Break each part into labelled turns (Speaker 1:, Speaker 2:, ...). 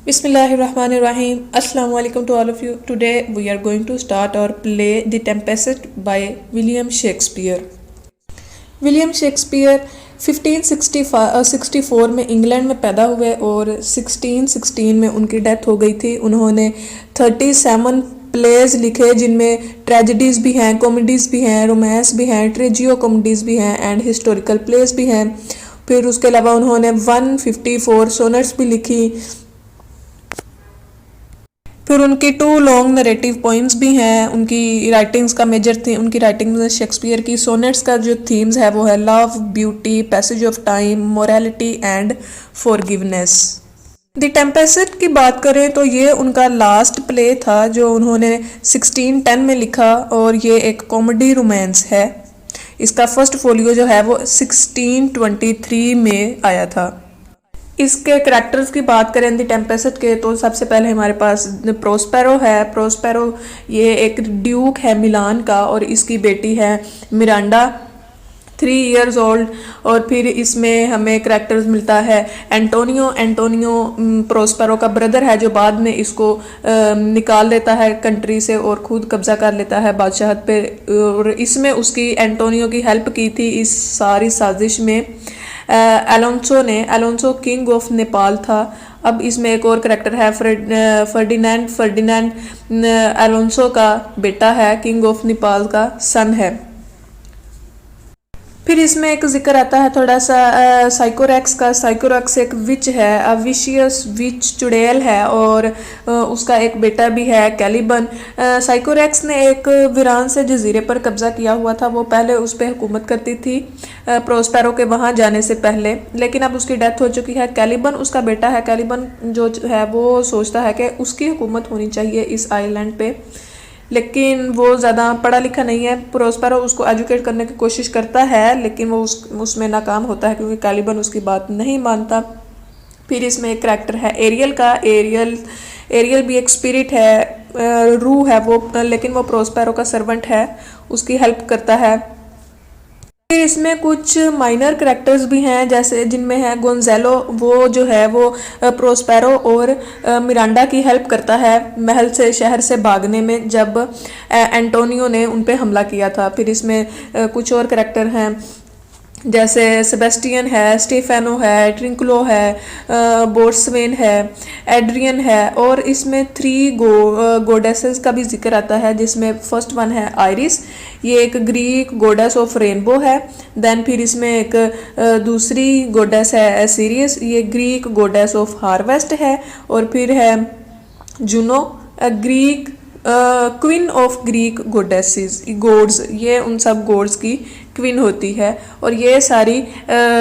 Speaker 1: Bismillahirrahmanirrahim. Assalamu alaikum to all of you. Today we are going to start our play The Tempest by William Shakespeare. William Shakespeare 1564 में England में पैदा हुए और 1616 में उनकी death हो गई थी। उन्होंने 37 प्लेज लिखे जिनमें ट्रेजेडीज़ भी हैं, कॉमेडीज़ भी हैं, रोमांस भी हैं, ट्रेजियो कॉमेडीज़ भी हैं एंड हिस्टोरिकल प्लेस भी हैं। फिर उसके अलावा उन्होंने 154 सोनेट्स भी लिखी। फिर उनकी 2 लॉन्ग नरेटिव पोइम्स भी हैं। उनकी राइटिंग्स का मेजर थी, उनकी राइटिंग्स में शेक्सपियर की सोनेट्स का जो थीम्स है वो है love, beauty, passage of time, morality and forgiveness. The Tempest की बात करें तो ये उनका लास्ट प्ले था जो उन्होंने 1610 में लिखा और ये एक कॉमेडी रोमांस है। इसका फर्स्ट फोलियो जो है वो 1623 में आया था। इसके करैक्टर्स की बात करें द टेम्पेस्ट के तो सबसे पहले हमारे पास प्रोस्पेरो है। प्रोस्पेरो ये एक ड्यूक है मिलान का और इसकी बेटी है मिरांडा 3 years old। और फिर इसमें हमें करैक्टर्स मिलता है एंटोनियो। एंटोनियो प्रोस्पेरो का ब्रदर है जो बाद में इसको निकाल देता है कंट्री से और खुद कब्जा कर लेता है बादशाहत पे। और इसमें उसकी एंटोनियो की हेल्प की थी इस सारी साजिश में एलोंसो किंग ऑफ नेपाल था। अब इसमें एक और करैक्टर है फर्डिनेंड एलोंसो का बेटा है, किंग ऑफ नेपाल का सन है। फिर इसमें एक जिक्र आता है थोड़ा सा साइकोरेक्स का। साइकोरेक्स एक विच है, विशियस विच चुड़ैल है और उसका एक बेटा भी है कैलिबन। साइकोरेक्स ने एक वीरान से जजीरे पर कब्जा किया हुआ था। वो पहले उस पर हुकूमत करती थी प्रोस्पेरो के वहाँ जाने से पहले, लेकिन अब उसकी डेथ हो चुकी है। कैलिबन उसका बेटा है। कैलिबन जो है वो सोचता है कि उसकी हुकूमत होनी चाहिए इस आइलैंड पे, लेकिन वो ज़्यादा पढ़ा लिखा नहीं है। प्रोस्पेरो उसको एजुकेट करने की कोशिश करता है लेकिन वो उसमें नाकाम होता है क्योंकि कैलिबन उसकी बात नहीं मानता। फिर इसमें एक करैक्टर है एरियल का। एरियल भी एक स्पिरिट है, रूह है वो, लेकिन वो प्रोस्पेरो का सर्वेंट है, उसकी हेल्प करता है। फिर इसमें कुछ माइनर करैक्टर्स भी हैं जैसे जिनमें है गोंजेलो। वो जो है वो प्रोस्पेरो और मिरांडा की हेल्प करता है महल से शहर से भागने में जब एंटोनियो ने उन पे हमला किया था। फिर इसमें कुछ और करैक्टर हैं जैसे सेबेस्टियन है, स्टेफेनो है, ट्रिंकुलो है, बोर्सवेन है, एड्रियन है। और इसमें 3 गोडेसेस का भी जिक्र आता है जिसमें फर्स्ट वन है आइरिस। ये एक ग्रीक गोडेस ऑफ रेनबो है। देन फिर इसमें एक दूसरी गोडेस है सीरियस, ये ग्रीक गोडेस ऑफ हार्वेस्ट है। और फिर है Juno, Greek queen of Greek goddesses gods, ये उन सब गोड्स की क्वीन होती है। और ये सारी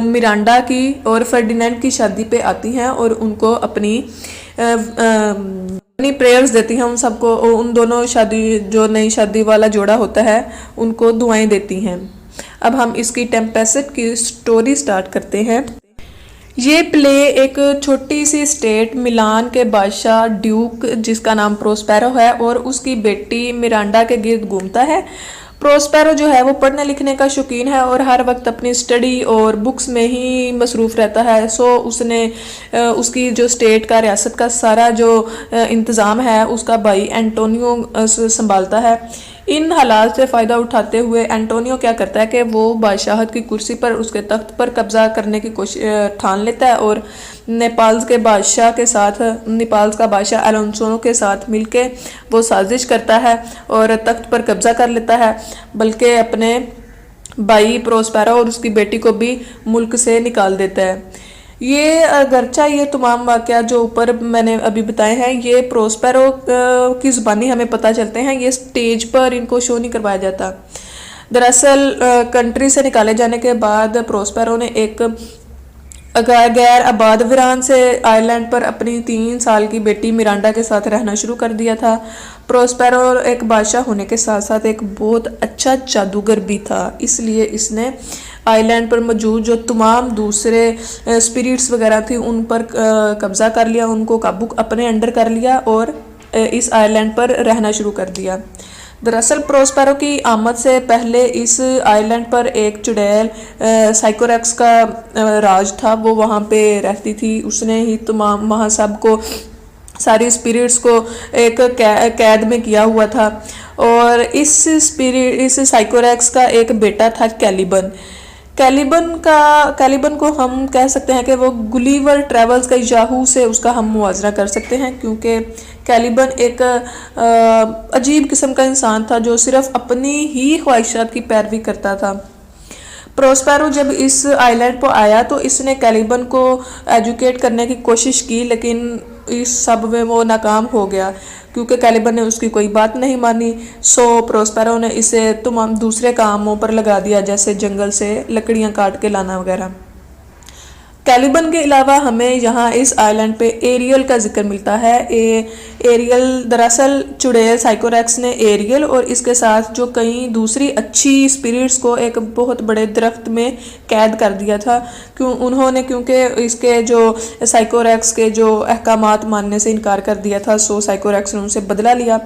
Speaker 1: मिरांडा की और फर्डिनेंड की शादी पे आती हैं और उनको अपनी प्रेयर्स देती हैं। उन सबको, उन दोनों शादी जो नई शादी वाला जोड़ा होता है उनको दुआएं देती हैं। अब हम इसकी टेम्पेस्ट की स्टोरी स्टार्ट करते हैं। ये प्ले एक छोटी सी स्टेट मिलान के बादशाह ड्यूक जिसका नाम प्रोस्पेरो है और उसकी बेटी मिरांडा के गिर्द घूमता है। प्रोस्पेरो जो है वो पढ़ने लिखने का शौकीन है और हर वक्त अपनी स्टडी और बुक्स में ही मसरूफ़ रहता है। सो उसने उसकी जो स्टेट का रियासत का सारा जो इंतज़ाम है उसका भाई एंटोनियो संभालता है। इन हालात से फ़ायदा उठाते हुए एंटोनियो क्या करता है कि वो बादशाहत की कुर्सी पर, उसके तख्त पर कब्ज़ा करने की कोशिश ठान लेता है और नेपाल के बादशाह के साथ, नेपाल का बादशाह एलोंसो के साथ मिलके वो साजिश करता है और तख्त पर कब्ज़ा कर लेता है, बल्कि अपने भाई प्रोस्पेरो और उसकी बेटी को भी मुल्क से निकाल देता है। ये अगरचा ये तमाम वाक़या जो ऊपर मैंने अभी बताए हैं ये प्रोस्पेरो की ज़ुबानी हमें पता चलते हैं, ये स्टेज पर इनको शो नहीं करवाया जाता। दरअसल कंट्री से निकाले जाने के बाद प्रोस्पेरो ने एक गैर आबाद वीरान से आइलैंड पर अपनी 3 साल की बेटी मिरांडा के साथ रहना शुरू कर दिया था। प्रोस्पेरो एक बादशाह होने के साथ साथ एक बहुत अच्छा जादूगर भी था, इसलिए इसने आइलैंड पर मौजूद जो तमाम दूसरे स्पिरिट्स वगैरह थी उन पर कब्ज़ा कर लिया, उनको काबू अपने अंडर कर लिया और इस आइलैंड पर रहना शुरू कर दिया। दरअसल प्रोस्पेरो की आमद से पहले इस आइलैंड पर एक चुड़ैल साइकोरेक्स का राज था, वो वहाँ पे रहती थी। उसने ही तमाम वहाँ सब को सारी स्पिरिट्स को एक कैद में किया हुआ था। और इस साइकोरेक्स का एक बेटा था कैलिबन। कैलिबन को हम कह सकते हैं कि वो गुलिवर ट्रेवल्स का याहू से उसका हम मुआवजा कर सकते हैं, क्योंकि कैलिबन एक अजीब किस्म का इंसान था जो सिर्फ अपनी ही ख्वाहिशात की पैरवी करता था। प्रोस्पेरो जब इस आइलैंड पर आया तो इसने कैलिबन को एजुकेट करने की कोशिश की, लेकिन इस सब में वो नाकाम हो गया क्योंकि कैलिबन ने उसकी कोई बात नहीं मानी। सो प्रोस्पेरो ने इसे तमाम दूसरे कामों पर लगा दिया, जैसे जंगल से लकड़ियां काट के लाना वगैरह। कैलिबन के अलावा हमें यहाँ इस आइलैंड पे एरियल का जिक्र मिलता है। एरियल दरअसल चुड़ैल साइकोरेक्स ने एरियल और इसके साथ जो कई दूसरी अच्छी स्पिरिट्स को एक बहुत बड़े दरख्त में कैद कर दिया था, क्योंकि इसके जो साइकोरेक्स के जो अहकामात मानने से इनकार कर दिया था, सो साइकोरेक्स ने उनसे बदला लिया।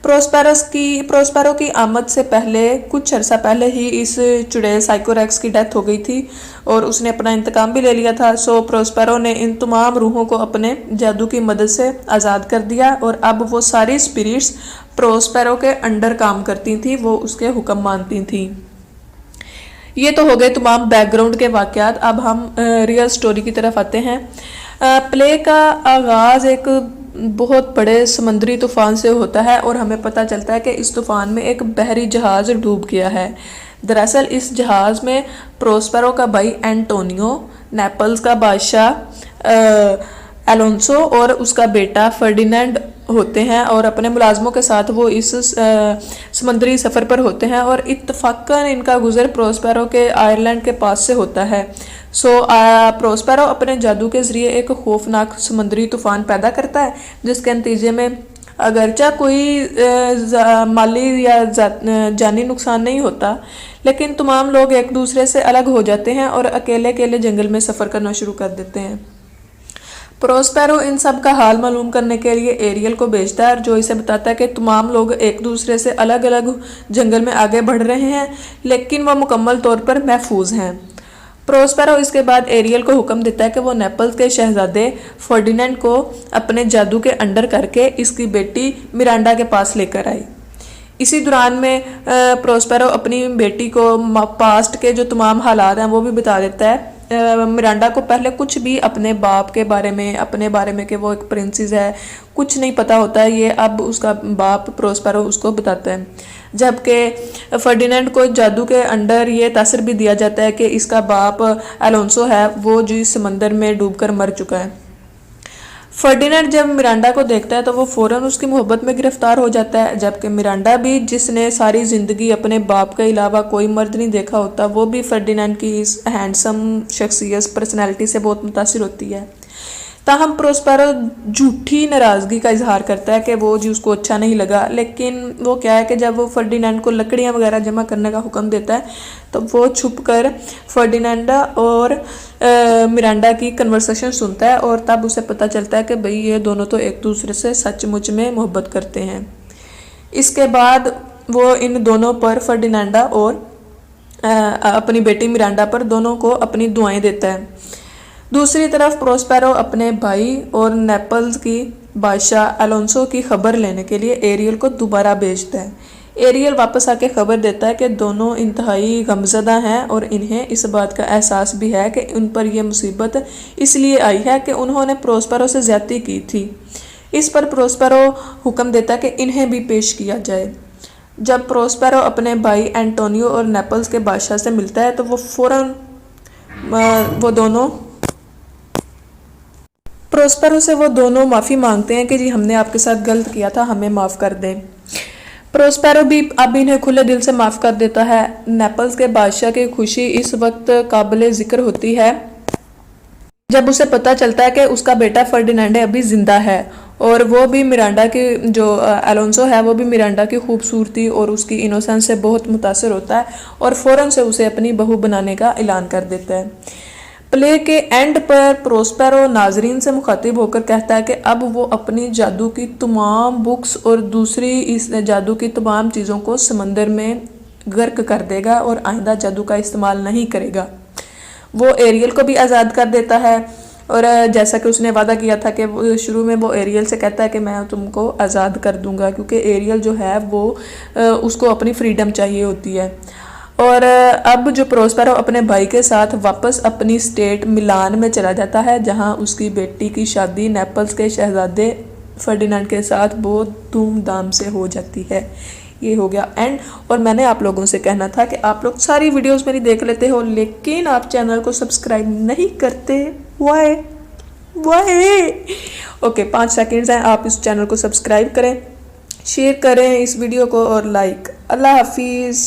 Speaker 1: प्रोस्पेरो की आमद से पहले कुछ अर्सा पहले ही इस चुड़ैल साइकोरेक्स की डेथ हो गई थी और उसने अपना इंतकाम भी ले लिया था। सो प्रोस्पेरो ने इन तमाम रूहों को अपने जादू की मदद से आज़ाद कर दिया और अब वो सारी स्पिरिट्स प्रोस्पेरो के अंडर काम करती थी, वो उसके हुक्म मानती थी। ये तो हो गए तमाम बैकग्राउंड के वाक़यात। अब हम रियल स्टोरी की तरफ आते हैं। प्ले का आगाज़ एक बहुत बड़े समुद्री तूफ़ान से होता है और हमें पता चलता है कि इस तूफ़ान में एक बहरी जहाज़ डूब गया है। दरअसल इस जहाज़ में प्रोस्पेरो का भाई एंटोनियो, नेपल्स का बादशाह एलोंसो और उसका बेटा फर्डिनेंड होते हैं और अपने मुलाजमों के साथ वो इस समुद्री सफ़र पर होते हैं और इत्तफाकन इनका गुज़र प्रोस्पेरो के आयरलैंड के पास से होता है। प्रोस्पेरो अपने जादू के ज़रिए एक खौफनाक समुद्री तूफ़ान पैदा करता है, जिसके नतीजे में अगरचा कोई माली या जानी नुकसान नहीं होता, लेकिन तमाम लोग एक दूसरे से अलग हो जाते हैं और अकेले अकेले जंगल में सफ़र करना शुरू कर देते हैं। प्रोस्पेरो इन सब का हाल मालूम करने के लिए एरियल को भेजता है, जो इसे बताता है कि तमाम लोग एक दूसरे से अलग अलग जंगल में आगे बढ़ रहे हैं, लेकिन वह मुकम्मल तौर पर महफूज हैं। प्रोस्पेरो इसके बाद एरियल को हुक्म देता है कि वो नेपल्स के शहजादे फर्डिनेंड को अपने जादू के अंडर करके इसकी बेटी मिरांडा के पास लेकर आई। इसी दौरान में प्रोस्पेरो अपनी बेटी को पास्ट के जो तमाम हालात हैं वो भी बता देता है। मिरांडा को पहले कुछ भी अपने बाप के बारे में, अपने बारे में कि वो एक प्रिंसेस है, कुछ नहीं पता होता है। ये अब उसका बाप प्रोस्पेरो उसको बताता है, जबकि फर्डिनेंड को जादू के अंडर ये तासर भी दिया जाता है कि इसका बाप एलोंसो है वो जो इस समंदर में डूबकर मर चुका है। फर्डिनेंड जब मिरांडा को देखता है तो वो फ़ौरन उसकी मोहब्बत में गिरफ्तार हो जाता है, जबकि मिरांडा भी, जिसने सारी ज़िंदगी अपने बाप के अलावा कोई मर्द नहीं देखा होता, वो भी फर्डिनेंड की इस हैंडसम शख्सियत पर्सनैलिटी से बहुत मुतासिर होती है। ताहम प्रोस्पेरो झूठी नाराज़गी का इजहार करता है कि वो जी उसको अच्छा नहीं लगा, लेकिन वो क्या है कि जब वो फर्डिनेंड को लकड़ियाँ वगैरह जमा करने का हुक्म देता है तो वो छुप कर फर्डिनेंडा और मिरांडा की कन्वर्सेशन सुनता है और तब उसे पता चलता है कि भाई ये दोनों तो एक दूसरे से सचमुच में मोहब्बत करते हैं। इसके बाद वो इन दोनों पर, फर्डिनेंडा और अपनी बेटी मिरांडा पर, दोनों को अपनी दुआएं देता है। दूसरी तरफ प्रोस्पेरो अपने भाई और नेपल्स की बादशाह एलोंसो की खबर लेने के लिए एरियल को दोबारा भेजता है। एरियल वापस आके खबर देता है कि दोनों इंतहाई गमज़दा हैं और इन्हें इस बात का एहसास भी है कि उन पर यह मुसीबत इसलिए आई है कि उन्होंने प्रोस्पेरो से ज़्यादती की थी। इस पर प्रोस्पेरो हुक्म देता है कि इन्हें भी पेश किया जाए। जब प्रोस्पेरो अपने भाई एंटोनियो और नेपल्स के बादशाह से मिलता है तो वो फ़ौरन वो दोनों माफ़ी मांगते हैं कि जी हमने आपके साथ गलत किया था, हमें माफ़ कर दें। प्रोस्पेरो भी अब इन्हें खुले दिल से माफ़ कर देता है। नेपल्स के बादशाह की खुशी इस वक्त काबिल ज़िक्र होती है जब उसे पता चलता है कि उसका बेटा फर्डिनेंड अभी ज़िंदा है और वो भी मिरांडा की, जो एलोंसो है, वो भी मिरांडा की खूबसूरती और उसकी इनोसेंस से बहुत मुतासर होता है और फ़ौरन से उसे अपनी बहू बनाने का ऐलान कर देता है। प्ले के एंड पर प्रोस्पेरो नाजरीन से मुखातिब होकर कहता है कि अब वो अपनी जादू की तमाम बुक्स और दूसरी इस जादू की तमाम चीज़ों को समंदर में गर्क कर देगा और आइंदा जादू का इस्तेमाल नहीं करेगा। वो एरियल को भी आज़ाद कर देता है और जैसा कि उसने वादा किया था कि वो शुरू में वो एरियल से कहता है कि मैं तुमको आज़ाद कर दूंगा, क्योंकि एरियल जो है वो उसको अपनी फ्रीडम चाहिए होती है। और अब जो प्रोस्पेरो अपने भाई के साथ वापस अपनी स्टेट मिलान में चला जाता है, जहां उसकी बेटी की शादी नेपल्स के शहजादे फर्डिनेंड के साथ बहुत धूमधाम से हो जाती है। ये हो गया एंड। और मैंने आप लोगों से कहना था कि आप लोग सारी वीडियोस मेरी देख लेते हो, लेकिन आप चैनल को सब्सक्राइब नहीं करते। Y Y? ओके, 5 सेकेंड्स हैं, आप इस चैनल को सब्सक्राइब करें, शेयर करें इस वीडियो को और लाइक। अल्लाह हाफिज़।